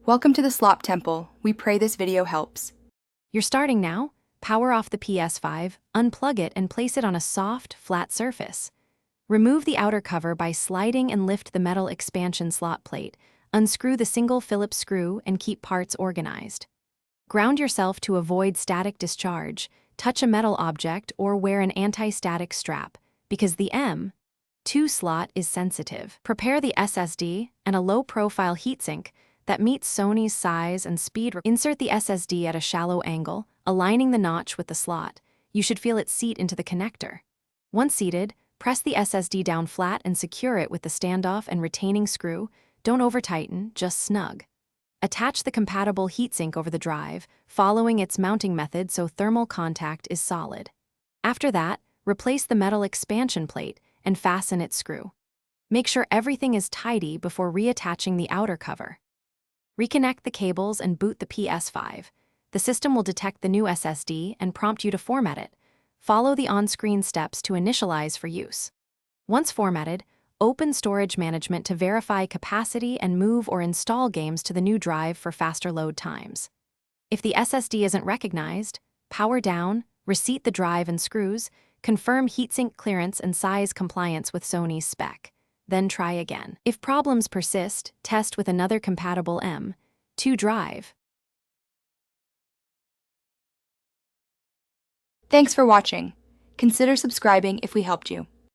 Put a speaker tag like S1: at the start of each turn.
S1: Welcome to the Slop Temple. We pray this video helps.
S2: You're starting now? Power off the Ps5, unplug it and place it on a soft, flat surface. Remove the outer cover by sliding and lift the metal expansion slot plate. Unscrew the single Phillips screw and keep parts organized. Ground yourself to avoid static discharge. Touch a metal object or wear an anti-static strap, because the M2 slot is sensitive. Prepare the SSD and a low-profile heatsink that meets Sony's size and speed. Insert the SSD at a shallow angle, aligning the notch with the slot. You should feel it seat into the connector. Once seated, press the SSD down flat and secure it with the standoff and retaining screw. Don't over-tighten, just snug. Attach the compatible heatsink over the drive, following its mounting method so thermal contact is solid. After that, replace the metal expansion plate and fasten its screw. Make sure everything is tidy before reattaching the outer cover. Reconnect the cables and boot the Ps5. The system will detect the new SSD and prompt you to format it. Follow the on-screen steps to initialize for use. Once formatted, open Storage Management to verify capacity and move or install games to the new drive for faster load times. If the SSD isn't recognized, power down, reseat the drive and screws, confirm heatsink clearance and size compliance with Sony's spec. Then try again. If problems persist, test with another compatible M2 drive.
S1: Thanks for watching. Consider subscribing if we helped you.